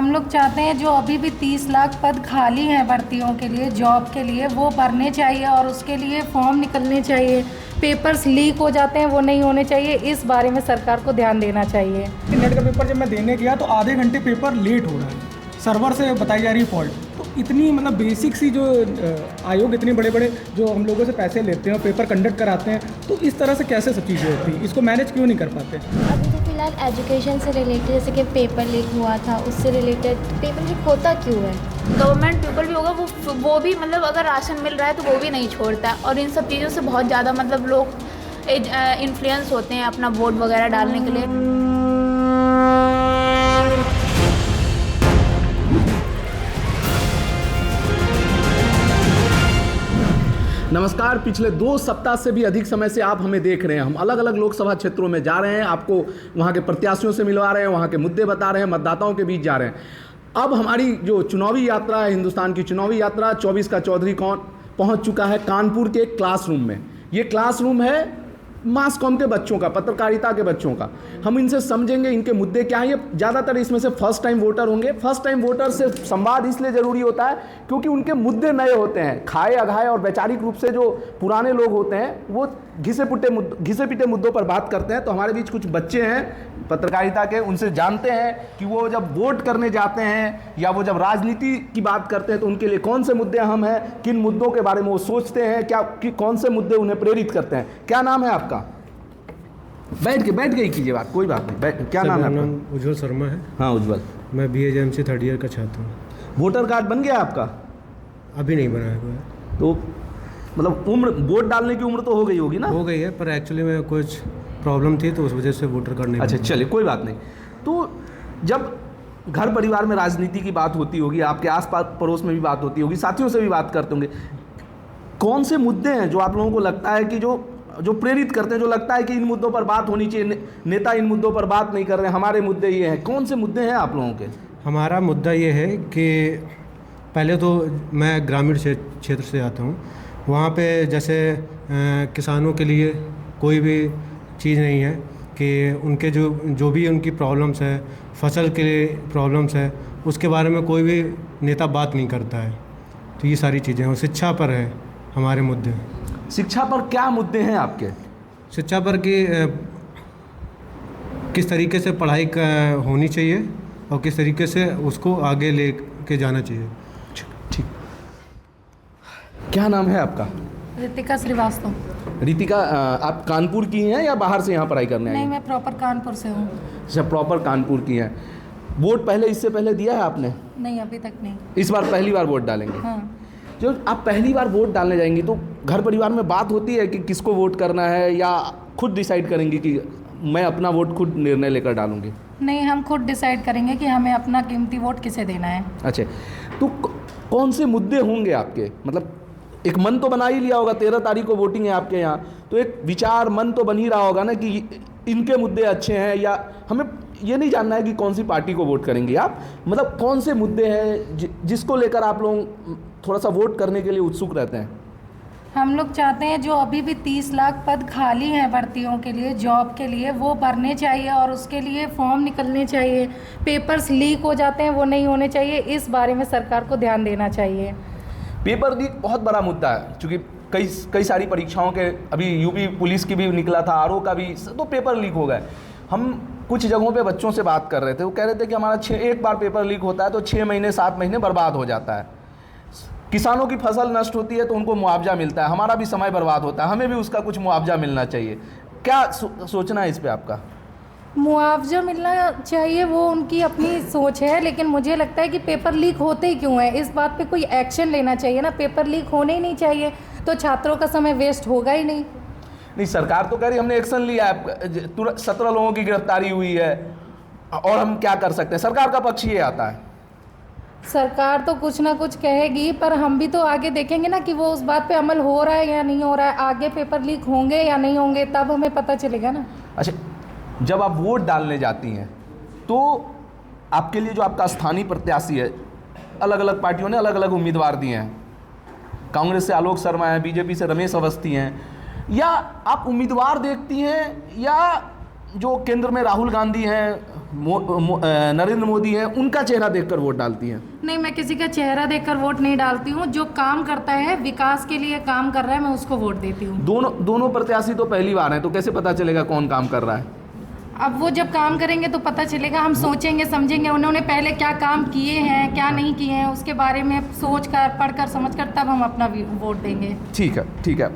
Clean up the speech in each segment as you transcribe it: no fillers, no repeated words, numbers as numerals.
हम लोग चाहते हैं जो अभी भी 30 लाख पद खाली हैं भर्तियों के लिए, जॉब के लिए, वो भरने चाहिए और उसके लिए फॉर्म निकलने चाहिए। पेपर्स लीक हो जाते हैं, वो नहीं होने चाहिए। इस बारे में सरकार को ध्यान देना चाहिए। नेट का पेपर जब मैं देने गया तो आधे घंटे पेपर लेट हो रहा है, सर्वर से बताई जा रही है फॉल्ट। तो इतनी मतलब बेसिक सी जो आयोग इतने बड़े बड़े जो हम लोगों से पैसे लेते हैं और पेपर कंडक्ट कराते हैं, तो इस तरह से कैसे सब चीज़ें होती हैं, इसको मैनेज क्यों नहीं कर पाते? अभी तो फिलहाल एजुकेशन से रिलेटेड जैसे कि पेपर लीक हुआ था, उससे रिलेटेड पेपर लीक होता क्यों है? गवर्नमेंट पेपर भी होगा, वो भी मतलब अगर राशन मिल रहा है तो वो भी नहीं छोड़ता है। और इन सब चीज़ों से बहुत ज़्यादा मतलब लोग इन्फ्लुएंस होते हैं अपना वोट वगैरह डालने के लिए। नमस्कार। पिछले 2 सप्ताह से भी अधिक समय से आप हमें देख रहे हैं। हम अलग अलग लोकसभा क्षेत्रों में जा रहे हैं, आपको वहाँ के प्रत्याशियों से मिलवा रहे हैं, वहाँ के मुद्दे बता रहे हैं, मतदाताओं के बीच जा रहे हैं। अब हमारी जो चुनावी यात्रा है, हिंदुस्तान की चुनावी यात्रा 24 का चौधरी कौन पहुँच चुका है कानपुर के क्लासरूम में। ये क्लासरूम है मास कॉम के बच्चों का, पत्रकारिता के बच्चों का। हम इनसे समझेंगे इनके मुद्दे क्या हैं। ये ज़्यादातर इसमें से फर्स्ट टाइम वोटर होंगे। फर्स्ट टाइम वोटर से संवाद इसलिए ज़रूरी होता है क्योंकि उनके मुद्दे नए होते हैं। खाए अघाए और वैचारिक रूप से जो पुराने लोग होते हैं वो घिसे पिटे मुद्दों पर बात करते हैं। तो हमारे बीच कुछ बच्चे हैं पत्रकारिता के, उनसे जानते हैं कि वो जब वोट करने जाते हैं या वो जब राजनीति की बात करते हैं तो उनके लिए कौन से मुद्दे अहम हैं, किन मुद्दों के बारे में वो सोचते हैं, कौन से मुद्दे उन्हें प्रेरित करते हैं। क्या नाम है आपका? बैठ गई कीजिए बात, कोई बात नहीं। क्या नाम है आपका? नाम उज्जवल शर्मा है। हाँ उज्जवल, मैं BAJMC 3rd ईयर का छात्र हूँ। वोटर कार्ड बन गया आपका? अभी नहीं बनाया हुआ है। तो मतलब उम्र, वोट डालने की उम्र तो हो गई होगी ना? हो गई है, पर एक्चुअली में कुछ प्रॉब्लम थी तो उस वजह से वोटर कार्ड नहीं अच्छा बना। चलिए कोई बात नहीं। तो जब घर परिवार में राजनीति की बात होती होगी, आपके आस पास पड़ोस में भी बात होती होगी, साथियों से भी बात करते होंगे, कौन से मुद्दे हैं जो आप लोगों को लगता है कि जो प्रेरित करते हैं, जो लगता है कि इन मुद्दों पर बात होनी चाहिए, नेता इन मुद्दों पर बात नहीं कर रहे हैं, हमारे मुद्दे ये हैं? कौन से मुद्दे हैं आप लोगों के? हमारा मुद्दा ये है कि पहले तो मैं ग्रामीण क्षेत्र से आता हूँ। वहाँ पे जैसे किसानों के लिए कोई भी चीज़ नहीं है कि उनके जो भी उनकी प्रॉब्लम्स है, फसल के लिए प्रॉब्लम्स है, उसके बारे में कोई भी नेता बात नहीं करता है। तो ये सारी चीज़ें और शिक्षा पर है हमारे मुद्दे। शिक्षा पर क्या मुद्दे हैं आपके? शिक्षा पर कि किस तरीके से पढ़ाई होनी चाहिए और किस तरीके से उसको आगे ले के जाना चाहिए। ठीक। क्या नाम है आपका? रितिका श्रीवास्तव। रितिका, आप कानपुर की हैं या बाहर से यहाँ पढ़ाई करने आई? नहीं, मैं प्रॉपर कानपुर से हूँ। अच्छा, प्रॉपर कानपुर की हैं। वोट पहले इससे पहले दिया है आपने? नहीं, अभी तक नहीं। इस बार पहली बार वोट डालेंगे? हाँ। जब आप पहली बार वोट डालने जाएंगी तो घर परिवार में बात होती है कि किसको वोट करना है, या खुद डिसाइड करेंगी कि मैं अपना वोट खुद निर्णय लेकर डालूंगी? नहीं, हम खुद डिसाइड करेंगे कि हमें अपना कीमती वोट किसे देना है। अच्छा, तो कौन से मुद्दे होंगे आपके? मतलब एक मन तो बना ही लिया होगा, 13 तारीख को वोटिंग है आपके यहाँ, तो एक विचार मन तो बन ही रहा होगा ना कि इनके मुद्दे अच्छे हैं, या हमें ये नहीं जानना है कि कौन सी पार्टी को वोट करेंगे आप, मतलब कौन से मुद्दे हैं जिसको लेकर आप लोग थोड़ा सा वोट करने के लिए उत्सुक रहते हैं? हम लोग चाहते हैं जो अभी भी 30 लाख पद खाली हैं भर्तियों के लिए, जॉब के लिए, वो भरने चाहिए और उसके लिए फॉर्म निकलने चाहिए। पेपर्स लीक हो जाते हैं, वो नहीं होने चाहिए। इस बारे में सरकार को ध्यान देना चाहिए। पेपर लीक बहुत बड़ा मुद्दा है, क्योंकि कई सारी परीक्षाओं के, अभी यूपी पुलिस की भी निकला था, आरओ का भी, तो पेपर लीक हो गए। हम कुछ जगहों पे बच्चों से बात कर रहे थे, वो कह रहे थे कि हमारा एक बार पेपर लीक होता है तो 6 महीने 7 महीने बर्बाद हो जाता है। किसानों की फसल नष्ट होती है तो उनको मुआवजा मिलता है, हमारा भी समय बर्बाद होता है, हमें भी उसका कुछ मुआवजा मिलना चाहिए। क्या सोचना है इस पे आपका? मुआवजा मिलना चाहिए, वो उनकी अपनी सोच है, लेकिन मुझे लगता है कि पेपर लीक होते ही क्यों है, इस बात पे कोई एक्शन लेना चाहिए ना। पेपर लीक होने ही नहीं चाहिए तो छात्रों का समय वेस्ट होगा ही नहीं। नहीं, सरकार तो कह रही हमने एक्शन लिया है, तुरंत 17 लोगों की गिरफ्तारी हुई है, और हम क्या कर सकते हैं? सरकार का पक्ष ये आता है। सरकार तो कुछ ना कुछ कहेगी, पर हम भी तो आगे देखेंगे ना कि वो उस बात पे अमल हो रहा है या नहीं हो रहा है। आगे पेपर लीक होंगे या नहीं होंगे तब हमें पता चलेगा ना। अच्छा, जब आप वोट डालने जाती हैं तो आपके लिए जो आपका स्थानीय प्रत्याशी है, अलग अलग पार्टियों ने अलग अलग उम्मीदवार दिए हैं। कांग्रेस से आलोक शर्मा हैं, बीजेपी से रमेश अवस्थी हैं, या आप उम्मीदवार देखती हैं या जो केंद्र में राहुल गांधी हैं, नरेंद्र मोदी हैं, उनका चेहरा देखकर वोट डालती हैं? नहीं, मैं किसी का चेहरा देखकर वोट नहीं डालती हूँ। जो काम करता है, विकास के लिए काम कर रहा है, मैं उसको वोट देती हूँ। दोनों प्रत्याशी तो पहली बार हैं, तो कैसे पता चलेगा कौन काम कर रहा है? अब वो जब काम करेंगे तो पता चलेगा। हम सोचेंगे समझेंगे उन्होंने पहले क्या काम किए हैं, क्या नहीं किए हैं, उसके बारे में सोच कर, पढ़ कर, समझ कर तब हम अपना वोट देंगे। ठीक है, ठीक है।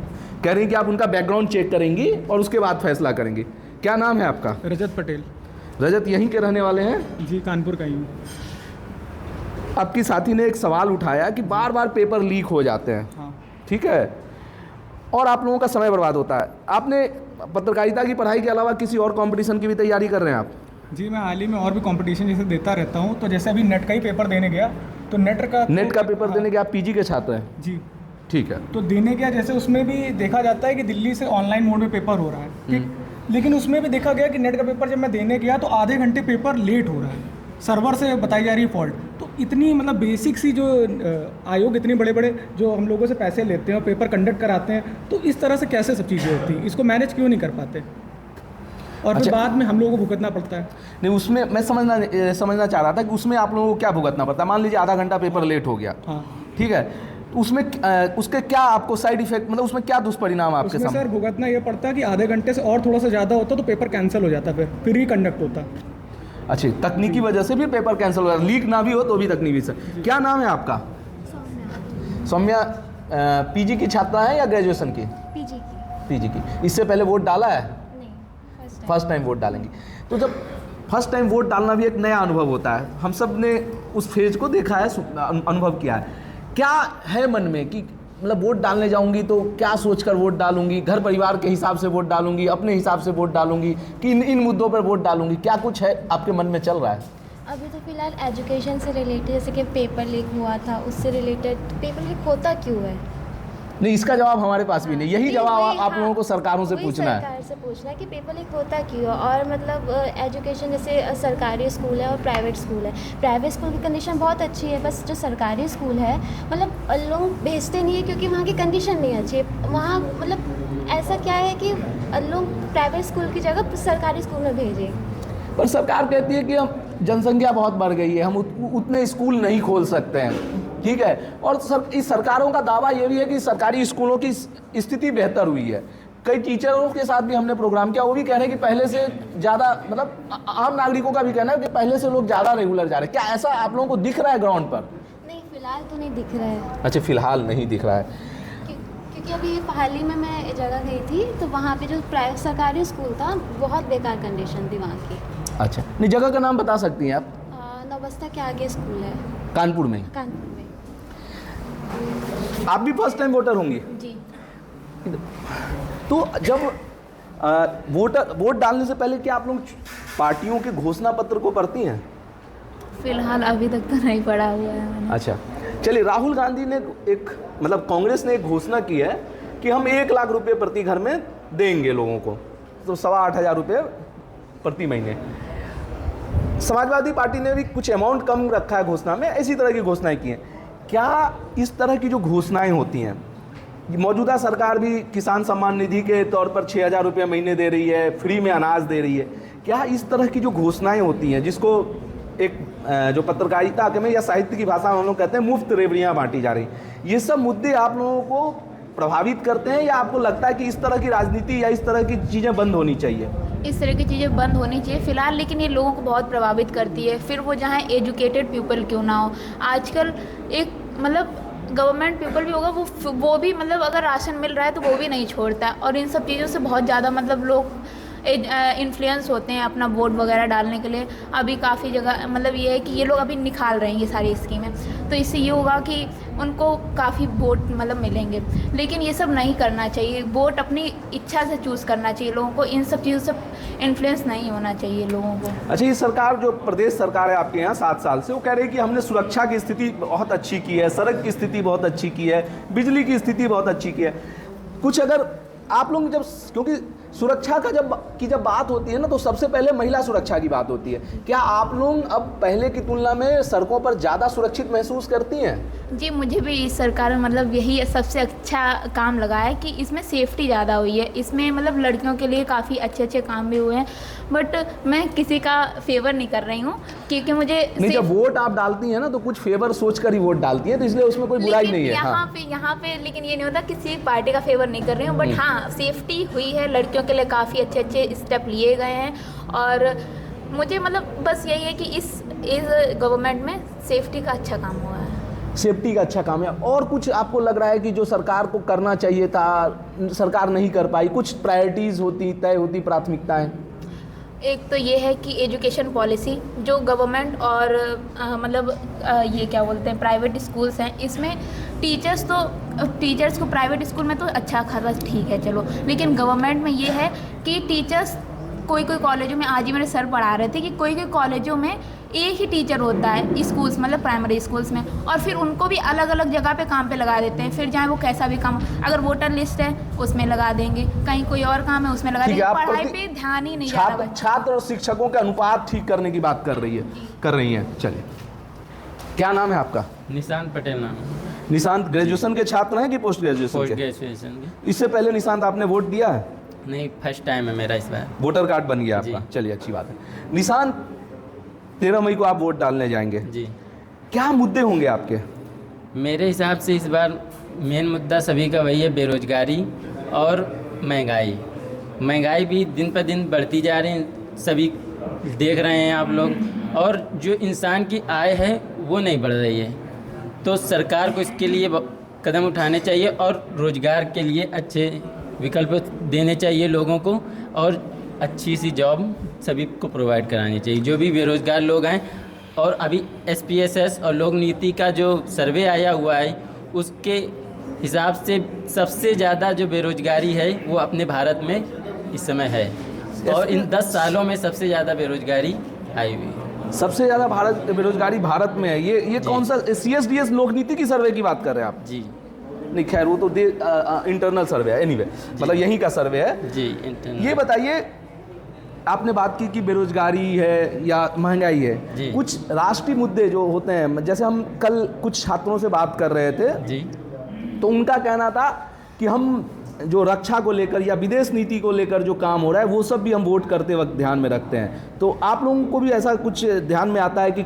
कह रही हैं कि आप उनका बैकग्राउंड चेक करेंगी और उसके बाद फैसला करेंगी। क्या नाम है आपका? रजत पटेल। रजत यहीं के रहने वाले हैं? जी, कानपुर का ही हूँ। आपकी साथी ने एक सवाल उठाया कि बार बार पेपर लीक हो जाते हैं। हाँ। ठीक है, और आप लोगों का समय बर्बाद होता है। आपने पत्रकारिता की पढ़ाई के अलावा किसी और कंपटीशन की भी तैयारी कर रहे हैं आप? जी, मैं हाल ही में और भी कंपटीशन जैसे देता रहता हूँ। तो जैसे अभी नेट का ही पेपर देने गया, तो नेट का पेपर देने के आप पीजी के छात्र हैं? जी, ठीक है। तो देने गया, जैसे उसमें भी देखा जाता है कि दिल्ली से ऑनलाइन मोड में पेपर हो रहा है, ठीक। लेकिन उसमें भी देखा गया कि नेट का पेपर जब मैं देने गया तो आधे घंटे पेपर लेट हो रहा है, सर्वर से बताई जा रही है फॉल्ट। तो इतनी मतलब बेसिक सी जो आयोग इतने बड़े बड़े जो हम लोगों से पैसे लेते हैं और पेपर कंडक्ट कराते हैं, तो इस तरह से कैसे सब चीज़ें होती हैं? इसको मैनेज क्यों नहीं कर पाते और फिर बाद में हम लोगों को भुगतना पड़ता है? नहीं, उसमें मैं समझना चाह रहा था कि उसमें आप लोगों को क्या भुगतना पड़ता है। मान लीजिए आधा घंटा पेपर लेट हो गया, हाँ, ठीक है, तो उसमें उसके क्या आपको साइड इफेक्ट, मतलब उसमें क्या दुष्परिणाम आपके सामने? सर भुगतना ये पड़ता है कि आधे घंटे से और थोड़ा सा ज़्यादा होता तो पेपर कैंसिल हो जाता, फिर ही कंडक्ट होता। अच्छा, तकनीकी वजह से भी पेपर कैंसिल हो जाता, लीक ना भी हो तो भी तकनीकी से। क्या नाम है आपका? सौम्या। पीजी की छात्रा है या ग्रेजुएशन की? पीजी की। इससे पहले वोट डाला है? नहीं, फर्स्ट टाइम वोट डालेंगी। तो जब फर्स्ट टाइम वोट डालना भी एक नया अनुभव होता है, हम सब ने उस फेज को देखा है, अनुभव किया है। क्या है मन में कि मतलब वोट डालने जाऊंगी तो क्या सोचकर वोट डालूंगी, घर परिवार के हिसाब से वोट डालूंगी, अपने हिसाब से वोट डालूंगी, कि इन मुद्दों पर वोट डालूंगी? क्या कुछ है आपके मन में चल रहा है? अभी तो फिलहाल एजुकेशन से रिलेटेड, जैसे कि पेपर लीक हुआ था, उससे रिलेटेड पेपर लीक होता क्यों है? नहीं, इसका जवाब हमारे पास भी नहीं। यही जवाब आप लोगों को सरकारों से पूछना है। सरकार से पूछना है कि पेपर लीक होता क्यों है। और मतलब एजुकेशन, जैसे सरकारी स्कूल है और प्राइवेट स्कूल है। प्राइवेट स्कूल की कंडीशन बहुत अच्छी है, बस जो सरकारी स्कूल है मतलब लोग भेजते नहीं है क्योंकि वहाँ की कंडीशन नहीं अच्छी है। वहाँ मतलब ऐसा क्या है कि लोग प्राइवेट स्कूल की जगह सरकारी स्कूल में भेजें। पर सरकार कहती है कि हम जनसंख्या बहुत बढ़ गई है, हम उतने स्कूल नहीं खोल सकते हैं, ठीक है। और इस सरकारों का दावा ये भी है कि सरकारी स्कूलों की स्थिति बेहतर हुई है। कई टीचरों के साथ भी हमने प्रोग्राम किया, वो भी कह रहे हैं कि पहले से ज़्यादा, मतलब आम नागरिकों का भी कहना है कि पहले से लोग ज़्यादा रेगुलर जा रहे हैं। क्या ऐसा आप लोगों को दिख रहा है ग्राउंड पर? नहीं, फिलहाल तो नहीं दिख रहा है। अच्छा, फिलहाल नहीं दिख रहा है। क्योंकि अभी हाल ही में मैं जगह गई थी तो वहाँ पे जो प्राइवेट सरकारी स्कूल था, बहुत बेकार कंडीशन थी वहाँ की। अच्छा, नहीं, जगह का नाम बता सकती हैं आप? नौबस्ता के आगे स्कूल है, कानपुर में। कानपुर में। आप भी फर्स्ट टाइम वोटर होंगी? जी। तो जब वोट डालने से पहले क्या आप लोग पार्टियों के घोषणा पत्र को पढ़ती हैं? फिलहाल अभी तक तो नहीं पढ़ा हुआ है मैंने। अच्छा, चलिए, राहुल गांधी ने मतलब कांग्रेस ने एक घोषणा की है कि हम 1 लाख रुपए प्रति घर में देंगे लोगों को, तो 8,500 रुपये प्रति महीने। समाजवादी पार्टी ने भी कुछ अमाउंट कम रखा है घोषणा में, इसी तरह की घोषणाएं की हैं। क्या इस तरह की जो घोषणाएं होती हैं, मौजूदा सरकार भी किसान सम्मान निधि के तौर पर 6,000 रुपये महीने दे रही है, फ्री में अनाज दे रही है, क्या इस तरह की जो घोषणाएं होती हैं, जिसको एक जो पत्रकारिता में या साहित्य की भाषा में हम लोग कहते हैं मुफ्त रेवड़ियाँ बांटी जा रही, ये सब मुद्दे आप लोगों को प्रभावित करते हैं, या आपको लगता है कि इस तरह की राजनीति या इस तरह की चीज़ें बंद होनी चाहिए? इस तरह की चीज़ें बंद होनी चाहिए फिलहाल, लेकिन ये लोगों को बहुत प्रभावित करती है, फिर वो जहाँ एजुकेटेड पीपल क्यों ना हो। आजकल एक मतलब गवर्नमेंट पीपल भी होगा, वो भी मतलब अगर राशन मिल रहा है तो वो भी नहीं छोड़ता, और इन सब चीज़ों से बहुत ज़्यादा मतलब लोग इन्फ्लुएंस होते हैं अपना वोट वगैरह डालने के लिए। अभी काफ़ी जगह मतलब ये है कि ये लोग अभी निकाल रहे हैं ये सारी स्कीमें, तो इससे ये होगा कि उनको काफ़ी वोट मतलब मिलेंगे, लेकिन ये सब नहीं करना चाहिए। वोट अपनी इच्छा से चूज़ करना चाहिए लोगों को, इन सब चीज़ों से इन्फ्लुएंस नहीं होना चाहिए लोगों को। अच्छा, ये सरकार जो प्रदेश सरकार है आपके यहाँ 7 साल से, वो कह रही है कि हमने सुरक्षा की स्थिति बहुत अच्छी की है, सड़क की स्थिति बहुत अच्छी की है, बिजली की स्थिति बहुत अच्छी की है। कुछ अगर आप लोग जब, क्योंकि सुरक्षा का जब बात होती है ना, तो सबसे पहले महिला सुरक्षा की बात होती है। क्या आप लोग अब पहले की तुलना में सड़कों पर ज़्यादा सुरक्षित महसूस करती हैं? जी, मुझे भी इस सरकार में मतलब यही सबसे अच्छा काम लगा है कि इसमें सेफ्टी ज़्यादा हुई है। इसमें मतलब लड़कियों के लिए काफ़ी अच्छे काम भी हुए हैं, बट मैं किसी का फेवर नहीं कर रही हूँ क्योंकि मुझे नहीं, जब वोट आप डालती हैं ना तो कुछ फेवर सोच कर ही वोट डालती हैं, तो इसलिए उसमें कोई बुराई नहीं है। यहाँ पे लेकिन ये नहीं होता किसी पार्टी का फेवर नहीं कर रही हूँ, बट हाँ सेफ्टी हुई है, लड़कियों के लिए काफ़ी अच्छे स्टेप लिए गए हैं। और मुझे मतलब बस यही है कि इस गवर्नमेंट में सेफ्टी का अच्छा काम हुआ है। सेफ्टी का अच्छा काम है। और कुछ आपको लग रहा है कि जो सरकार को करना चाहिए था, सरकार नहीं कर पाई? कुछ प्रायोरिटीज़ होती, तय होती प्राथमिकताएं? एक तो ये है कि एजुकेशन पॉलिसी जो गवर्नमेंट और ये क्या बोलते हैं प्राइवेट स्कूल्स हैं, इसमें टीचर्स को प्राइवेट स्कूल में तो अच्छा खासा ठीक है चलो, लेकिन गवर्नमेंट में ये है कि टीचर्स कोई कॉलेजों में, आज ही मेरे सर पढ़ा रहे थे कि कोई कॉलेजों में एक ही टीचर होता है स्कूल्स, मतलब प्राइमरी स्कूल्स में, और फिर उनको भी अलग अलग जगह पे काम पे लगा देते हैं। फिर चाहे वो कैसा भी काम, अगर वोटर लिस्ट है उसमें लगा देंगे, कहीं कोई और काम है उसमें लगा देंगे, पढ़ाई पे ध्यान ही नहीं जा रहा। छात्र और शिक्षकों के अनुपात ठीक करने की बात कर रही हैं। चलिए, क्या नाम है आपका? निशांत पटेल नाम है। निशांत ग्रेजुएशन के छात्र हैं कि पोस्ट ग्रेजुएशन के? ग्रेजुएशन के। इससे पहले निशांत आपने वोट दिया है? नहीं, फर्स्ट टाइम है मेरा इस बार। वोटर कार्ड बन गया आपका? चलिए, अच्छी बात है। निशांत, 13 मई को आप वोट डालने जाएंगे जी। क्या मुद्दे होंगे आपके? मेरे हिसाब से इस बार मेन मुद्दा सभी का वही है, बेरोजगारी और महंगाई भी दिन पर दिन बढ़ती जा रही है, सभी देख रहे हैं आप लोग। और जो इंसान की आय है वो नहीं बढ़ रही है, तो सरकार को इसके लिए कदम उठाने चाहिए और रोज़गार के लिए अच्छे विकल्प देने चाहिए लोगों को, और अच्छी सी जॉब सभी को प्रोवाइड करानी चाहिए जो भी बेरोज़गार लोग हैं। और अभी SPSS और लोक नीति का जो सर्वे आया हुआ है उसके हिसाब से सबसे ज़्यादा जो बेरोज़गारी है वो अपने भारत में इस समय है, और इन 10 सालों में सबसे ज़्यादा बेरोज़गारी आई हुई है। सबसे ज़्यादा बेरोजगारी भारत में है। ये कौन सा CSDS लोक नीति की सर्वे की बात कर रहे हैं आप? जी नहीं, खैर वो तो इंटरनल सर्वे है, एनीवे मतलब यहीं का सर्वे है जी। इंटरनल। ये बताइए, आपने बात की कि बेरोजगारी है या महंगाई है, कुछ राष्ट्रीय मुद्दे जो होते हैं, जैसे हम कल कुछ छात्रों से बात कर रहे थे जी, तो उनका कहना था कि हम जो रक्षा को लेकर या विदेश नीति को लेकर जो काम हो रहा है वो सब भी हम वोट करते वक्त ध्यान में रखते हैं। तो आप लोगों को भी ऐसा कुछ ध्यान में आता है कि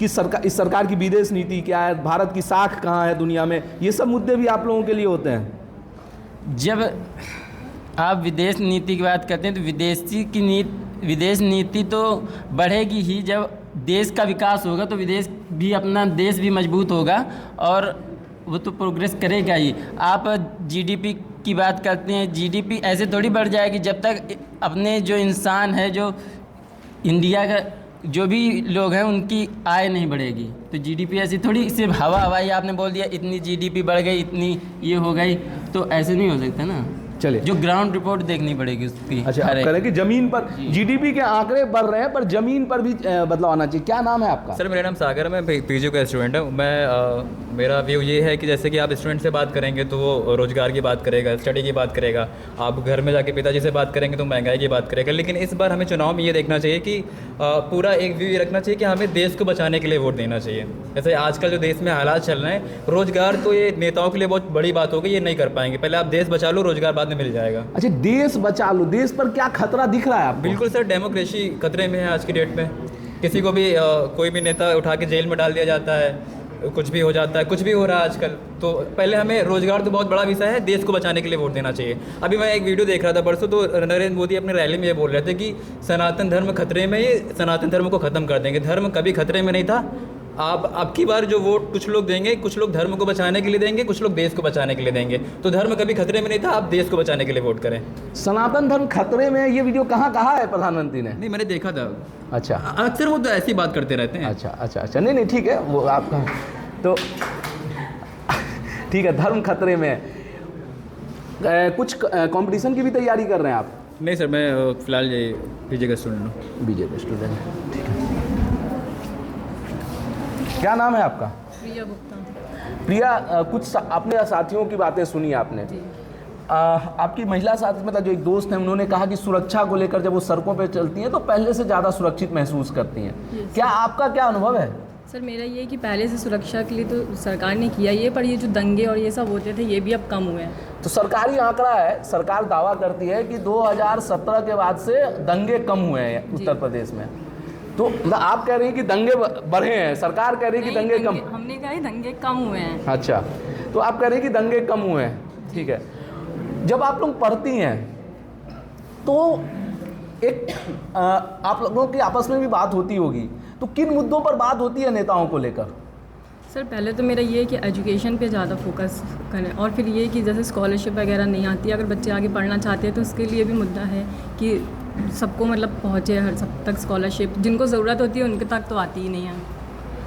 इस सरकार की विदेश नीति क्या है, भारत की साख कहाँ है दुनिया में, ये सब मुद्दे भी आप लोगों के लिए होते हैं? जब आप विदेश नीति की बात करते हैं तो विदेश नीति तो बढ़ेगी ही, जब देश का विकास होगा तो अपना देश भी मजबूत होगा और वो तो प्रोग्रेस करेगा ही। आप GDP की बात करते हैं, GDP ऐसे थोड़ी बढ़ जाएगी जब तक अपने जो इंसान है, जो इंडिया का जो भी लोग हैं उनकी आय नहीं बढ़ेगी। तो GDP ऐसी थोड़ी सिर्फ हवाई आपने बोल दिया इतनी GDP बढ़ गई, इतनी ये हो गई, तो ऐसे नहीं हो सकता ना। चलिए, जो ग्राउंड रिपोर्ट देखनी पड़ेगी उसकी। अच्छा, आप कह रहे कि जमीन पर GDP के आंकड़े बढ़ रहे हैं पर जमीन पर भी बदलाव आना चाहिए। क्या नाम है आपका? सर, मेरा नाम सागर है, मैं PGU का स्टूडेंट हूँ। मेरा व्यू ये है कि जैसे कि आप स्टूडेंट से बात करेंगे तो वो रोज़गार की बात करेगा, स्टडी की बात करेगा, आप घर में जाके पिताजी से बात करेंगे तो महंगाई की बात करेगा। लेकिन इस बार हमें चुनाव में ये देखना चाहिए कि पूरा एक व्यू ये रखना चाहिए कि हमें देश को बचाने के लिए वोट देना चाहिए। जैसे आजकल जो देश में हालात चल रहे हैं, रोज़गार तो ये नेताओं के लिए बहुत बड़ी बात होगी, ये नहीं कर पाएंगे। पहले आप देश बचा लो, रोज़गार बाद में मिल जाएगा। अच्छा, देश बचा लो, देश पर क्या खतरा दिख रहा है आपको? बिल्कुल सर, डेमोक्रेसी खतरे में है आज की डेट में। किसी को भी कोई भी नेता उठा के जेल में डाल दिया जाता है, कुछ भी हो जाता है, कुछ भी हो रहा है आजकल। तो पहले हमें रोज़गार तो बहुत बड़ा विषय है, देश को बचाने के लिए वोट देना चाहिए। अभी मैं एक वीडियो देख रहा था परसों, तो नरेंद्र मोदी अपनी रैली में ये बोल रहे थे कि सनातन धर्म खतरे में, ये सनातन धर्म को ख़त्म कर देंगे। धर्म कभी खतरे में नहीं था। अब की बार जो वोट कुछ लोग देंगे, कुछ लोग धर्म को बचाने के लिए देंगे, कुछ लोग देश को बचाने के लिए देंगे। तो धर्म कभी खतरे में नहीं था, आप देश को बचाने के लिए वोट करें। सनातन धर्म खतरे में, ये वीडियो कहाँ कहा है प्रधानमंत्री ने? नहीं, मैंने देखा था। अच्छा, अक्सर वो तो ऐसी बात करते रहते हैं। अच्छा, नहीं ठीक है, वो आपका तो ठीक है, धर्म खतरे में है। कुछ कंपटीशन की भी तैयारी कर रहे हैं आप? नहीं सर, मैं फिलहाल ये बीजे का स्टूडेंट हूँ। बीजे का स्टूडेंट, ठीक है। क्या नाम है आपका? प्रिया गुप्ता। प्रिया, कुछ अपने साथियों की बातें सुनी आपने, आपकी महिला साथी मतलब जो एक दोस्त हैं उन्होंने कहा कि सुरक्षा को लेकर जब वो सड़कों पे चलती हैं तो पहले से ज़्यादा सुरक्षित महसूस करती हैं। क्या आपका क्या अनुभव है? सर मेरा ये है कि पहले से सुरक्षा के लिए तो सरकार ने किया ये, पर ये जो दंगे और ये सब होते थे ये भी अब कम हुए हैं। तो सरकारी आंकड़ा है, सरकार दावा करती है कि 2017 के बाद से दंगे कम हुए हैं उत्तर प्रदेश में। तो मतलब आप कह रहे हैं कि दंगे बढ़े हैं, सरकार कह रही है कि दंगे कम। हमने कहा है दंगे कम हुए हैं। अच्छा, तो आप कह रहे हैं कि दंगे कम हुए हैं, ठीक है। जब आप लोग पढ़ती हैं तो एक आप लोगों की आपस में भी बात होती होगी, तो किन मुद्दों पर बात होती है नेताओं को लेकर? सर पहले तो मेरा ये है कि एजुकेशन पे ज़्यादा फोकस करें, और फिर ये कि जैसे स्कॉलरशिप वगैरह नहीं आती, अगर बच्चे आगे पढ़ना चाहते हैं तो उसके लिए भी मुद्दा है कि सबको मतलब पहुँचे हर सब तक स्कॉलरशिप। जिनको ज़रूरत होती है उनके तक तो आती ही नहीं है।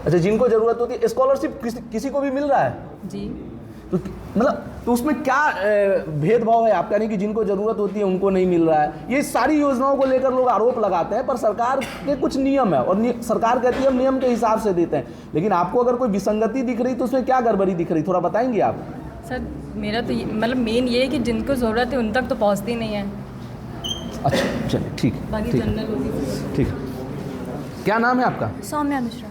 अच्छा, जिनको ज़रूरत होती है स्कॉलरशिप किसी को भी मिल रहा है जी। तो मतलब तो उसमें क्या भेदभाव है? आप कह रहे हैं कि जिनको ज़रूरत होती है उनको नहीं मिल रहा है। ये सारी योजनाओं को लेकर लोग आरोप लगाते हैं, पर सरकार के कुछ नियम है और सरकार कहती है हम नियम के हिसाब से देते हैं, लेकिन आपको अगर कोई विसंगति दिख रही तो उसमें क्या गड़बड़ी दिख रही, थोड़ा बताएंगे आप? सर मेरा तो मतलब मेन ये है कि जिनको ज़रूरत है उन तक तो पहुँचती नहीं है। अच्छा चलिए ठीक है, बाकी जनरल होगी। ठीक है। क्या नाम है आपका? सौम्या मिश्रा।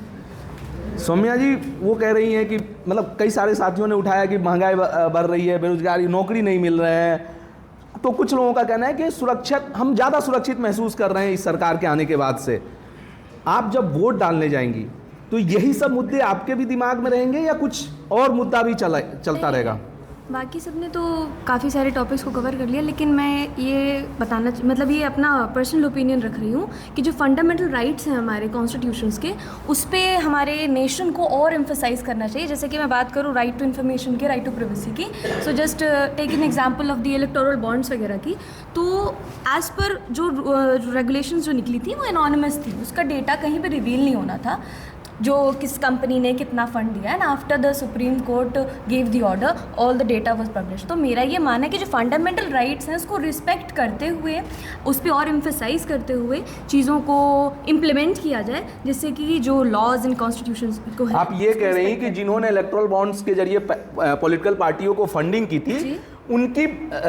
सौम्या जी, वो कह रही हैं कि मतलब कई सारे साथियों ने उठाया कि महंगाई बढ़ रही है, बेरोजगारी, नौकरी नहीं मिल रहे हैं, तो कुछ लोगों का कहना है कि सुरक्षित हम ज़्यादा सुरक्षित महसूस कर रहे हैं इस सरकार के आने के बाद से। आप जब वोट डालने जाएंगी तो यही सब मुद्दे आपके भी दिमाग में रहेंगे या कुछ और मुद्दा भी चलता रहेगा? बाकी सब ने तो काफ़ी सारे टॉपिक्स को कवर कर लिया, लेकिन मैं ये बताना मतलब ये अपना पर्सनल ओपिनियन रख रही हूँ कि जो फंडामेंटल राइट्स हैं हमारे कॉन्स्टिट्यूशंस के, उस पर हमारे नेशन को और एम्फसाइज़ करना चाहिए। जैसे कि मैं बात करूँ राइट टू इन्फॉर्मेशन की, राइट टू प्राइवेसी की, so just take an example of the electoral bonds वगैरह की, तो एज़ पर जो रेगुलेशंस जो निकली थी वो एनोनिमस थी, उसका डेटा कहीं पर रिवील नहीं होना था, जो किस कंपनी ने कितना फ़ंड दिया, and after the supreme court give the order all the data was publish. तो मेरा ये मानना है कि जो फंडामेंटल राइट्स हैं उसको रिस्पेक्ट करते हुए, उस पर और एम्फसाइज़ करते हुए चीज़ों को इम्प्लीमेंट किया जाए, जिससे कि जो लॉज एंड कॉन्स्टिट्यूशन को है। आप ये कह रहे हैं कि जिन्होंने इलेक्टोरल बॉन्ड्स के जरिए पॉलिटिकल पार्टियों को फंडिंग की थी उनकी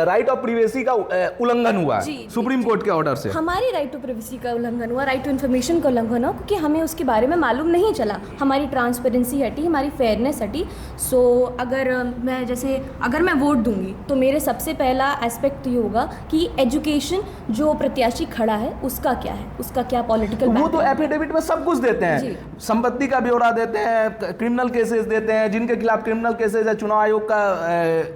राइट ऑफ प्राइवेसी का उल्लंघन हुआ है सुप्रीम कोर्ट के ऑर्डर से। हमारी राइट टू प्राइवेसी का उल्लंघन हुआ, राइट टू इन्फॉर्मेशन का उल्लंघन हुआ, क्योंकि हमें उसके बारे में मालूम नहीं चला, हमारी ट्रांसपेरेंसी हटी, हमारी फेयरनेस हटी। सो अगर मैं वोट दूंगी तो मेरे सबसे पहला एस्पेक्ट ये होगा कि एजुकेशन जो प्रत्याशी खड़ा है उसका क्या है, उसका क्या पॉलिटिकल वो तो एफिडेविट में सब कुछ देते हैं, संपत्ति का ब्यौरा देते हैं, क्रिमिनल केसेस देते हैं, जिनके खिलाफ क्रिमिनल केसेस है, चुनाव आयोग का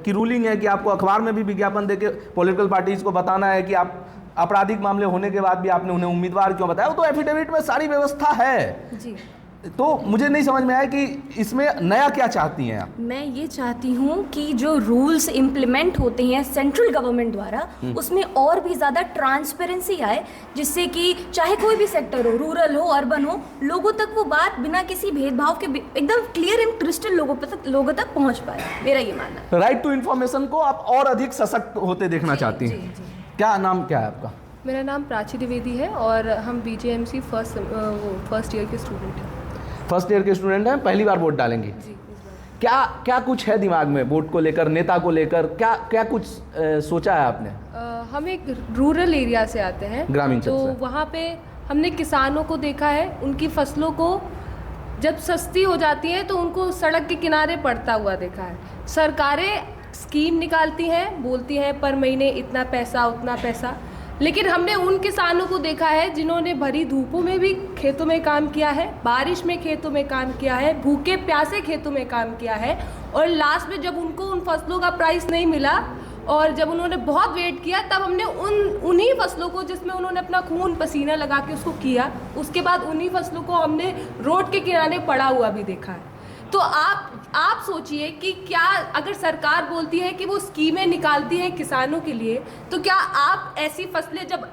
की रूलिंग है कि आपको अखबार में भी विज्ञापन देके पॉलिटिकल पार्टीज को बताना है कि आप आपराधिक मामले होने के बाद भी आपने उन्हें उम्मीदवार क्यों बताया। वो तो एफिडेविट में सारी व्यवस्था है जी। तो मुझे नहीं समझ में आया कि इसमें नया क्या चाहती हैं आप? मैं ये चाहती हूँ कि जो रूल्स इम्प्लीमेंट होते हैं सेंट्रल गवर्नमेंट द्वारा उसमें और भी ज़्यादा ट्रांसपेरेंसी आए, जिससे कि चाहे कोई भी सेक्टर हो, रूरल हो, अर्बन हो, लोगों तक वो बात बिना किसी भेदभाव के एकदम क्लियर एंड क्रिस्टल लोगों तक पहुँच पाए। मेरा ये मानना है। राइट टू इन्फॉर्मेशन को आप और अधिक सशक्त होते देखना चाहती हैं। क्या नाम क्या है आपका? मेरा नाम प्राची द्विवेदी है और हम BJMC फर्स्ट ईयर के स्टूडेंट हैं। फर्स्ट ईयर के स्टूडेंट हैं, पहली बार वोट डालेंगी जी। क्या कुछ है दिमाग में वोट को लेकर, नेता को लेकर, क्या कुछ सोचा है आपने? हम एक रूरल एरिया से आते हैं, ग्रामीण तो वहाँ पे हमने किसानों को देखा है, उनकी फसलों को जब सस्ती हो जाती है तो उनको सड़क के किनारे पड़ता हुआ देखा है। सरकारें स्कीम निकालती हैं, बोलती हैं पर महीने इतना पैसा उतना पैसा, लेकिन हमने उन किसानों को देखा है जिन्होंने भरी धूपों में भी खेतों में काम किया है, बारिश में खेतों में काम किया है, भूखे प्यासे खेतों में काम किया है, और लास्ट में जब उनको उन फसलों का प्राइस नहीं मिला और जब उन्होंने बहुत वेट किया, तब हमने उन्हीं फसलों को जिसमें उन्होंने अपना खून पसीना लगा के उसको किया, उसके बाद उन्हीं फसलों को हमने रोड के किनारे पड़ा हुआ भी देखा है। तो आप सोचिए कि क्या अगर सरकार बोलती है कि वो स्कीमें निकालती है किसानों के लिए, तो क्या आप ऐसी फसलें जब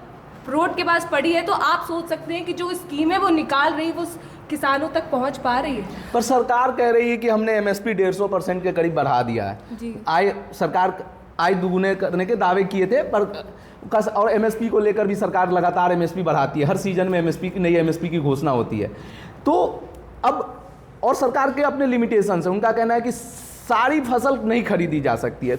रोड के पास पड़ी है तो आप सोच सकते हैं कि जो स्कीमें वो निकाल रही वो किसानों तक पहुंच पा रही है? पर सरकार कह रही है कि हमने MSP 150% के करीब बढ़ा दिया है जी। सरकार आय दुगुने करने के दावे किए थे, पर और MSP को लेकर भी सरकार लगातार MSP बढ़ाती है, हर सीजन में नई MSP की घोषणा होती है। तो अब और सरकार के अपने लिमिटेशंस हैं, उनका कहना है कि सारी फसल नहीं खरीदी जा सकती है,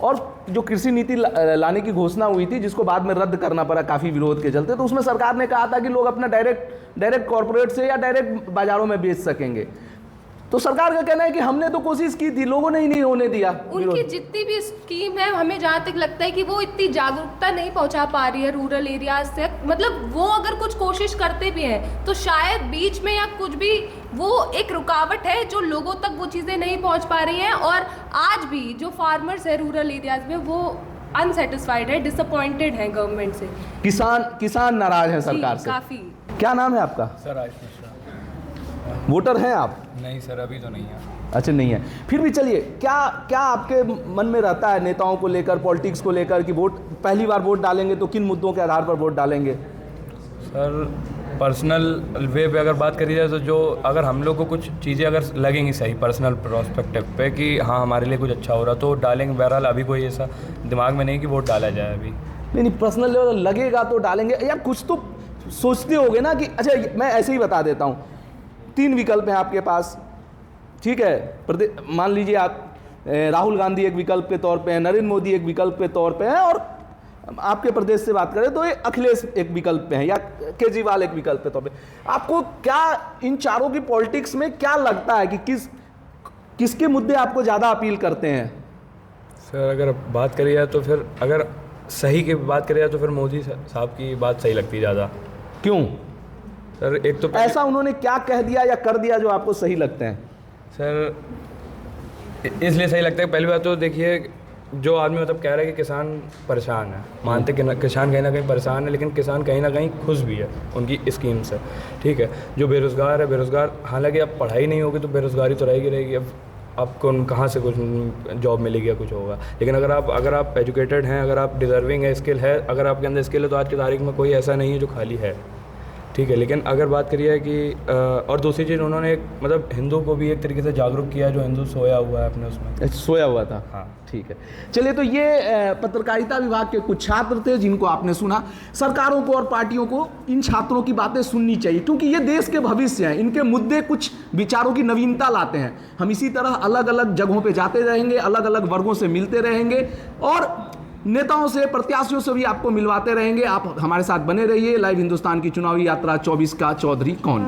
और जो कृषि नीति लाने की घोषणा हुई थी, जिसको बाद में रद्द करना पड़ा काफ़ी विरोध के चलते, तो उसमें सरकार ने कहा था कि लोग अपना डायरेक्ट कॉर्पोरेट से या डायरेक्ट बाजारों में बेच सकेंगे। तो सरकार का कहना है कि हमने तो कोशिश की थी, लोगों ने ही नहीं होने दिया। उनकी जितनी भी स्कीम है, हमें जहाँ तक लगता है कि वो इतनी जागरूकता नहीं पहुँचा पा रही है रूरल एरियाज तक। मतलब वो अगर कुछ कोशिश करते भी हैं तो शायद बीच में या कुछ भी वो एक रुकावट है जो लोगों तक वो चीज़ें नहीं पहुँच पा रही हैं। और आज भी जो फार्मर्स है रूरल एरियाज में वो अनसेटिस्फाइड है, डिसअपॉइंटेड है गवर्नमेंट से। किसान नाराज हैं सरकार से काफ़ी। क्या नाम है आपका? सर आयुष मिश्रा। वोटर हैं आप? नहीं सर, अभी तो नहीं है। अच्छा, नहीं है। फिर भी चलिए, क्या आपके मन में रहता है नेताओं को लेकर, पॉलिटिक्स को लेकर, कि वोट पहली बार वोट डालेंगे तो किन मुद्दों के आधार पर वोट डालेंगे? सर पर्सनल वे पे अगर बात करी जाए तो जो अगर हम लोग को कुछ चीज़ें अगर लगेंगी सही पर्सनल प्रोस्पेक्टिव पे कि हाँ हमारे लिए कुछ अच्छा हो रहा तो डालेंगे। बहरहाल अभी कोई ऐसा दिमाग में नहीं कि वोट डाला जाए अभी। नहीं, पर्सनल लेवल लगेगा तो डालेंगे यार। कुछ तो सोचते होगे ना कि अच्छा, मैं ऐसे ही बता देता हूँ, 3 विकल्प हैं आपके पास, ठीक है। मान लीजिए आप राहुल गांधी एक विकल्प के तौर पे हैं, नरेंद्र मोदी एक विकल्प के तौर पे हैं, और आपके प्रदेश से बात करें तो ये अखिलेश एक विकल्प पे हैं, या केजरीवाल एक विकल्प के तौर पे। आपको क्या इन चारों की पॉलिटिक्स में क्या लगता है कि किसके मुद्दे आपको ज़्यादा अपील करते हैं? सर अगर बात करी जाए तो फिर अगर सही की बात करी जाए तो फिर मोदी साहब की बात सही लगती है ज़्यादा। क्यों सर? एक तो ऐसा उन्होंने क्या कह दिया या कर दिया जो आपको सही लगते हैं? सर इसलिए सही लगता है, पहली बात तो देखिए जो आदमी मतलब कह रहा है कि किसान परेशान है, मानते कि किसान कहीं ना कहीं परेशान है, लेकिन किसान कहीं ना कहीं खुश भी है उनकी स्कीम से, ठीक है। जो बेरोज़गार है, बेरोज़गार हालांकि अब पढ़ाई नहीं होगी तो बेरोज़गारी तो रहेगी। अब आपको कहाँ से कुछ जॉब मिलेगी या कुछ होगा, लेकिन अगर आप एजुकेटेड हैं, अगर आप डिज़र्विंग है, स्किल है, अगर आपके अंदर स्किल है तो आज की तारीख में कोई ऐसा नहीं है जो खाली है, ठीक है। लेकिन अगर बात करिए कि और दूसरी चीज़ उन्होंने मतलब हिंदू को भी एक तरीके से जागरूक किया, जो हिंदू सोया हुआ है अपने उसमें। सोया हुआ था, हाँ ठीक है। चलिए, तो ये पत्रकारिता विभाग के कुछ छात्र थे जिनको आपने सुना। सरकारों को और पार्टियों को इन छात्रों की बातें सुननी चाहिए, क्योंकि ये देश के भविष्य हैं। इनके मुद्दे कुछ विचारों की नवीनता लाते हैं। हम इसी तरह अलग अलग जगहों पे जाते रहेंगे, अलग अलग वर्गों से मिलते रहेंगे और नेताओं से, प्रत्याशियों से भी आपको मिलवाते रहेंगे। आप हमारे साथ बने रहिए। लाइव हिंदुस्तान की चुनावी यात्रा 24 का चौधरी कौन।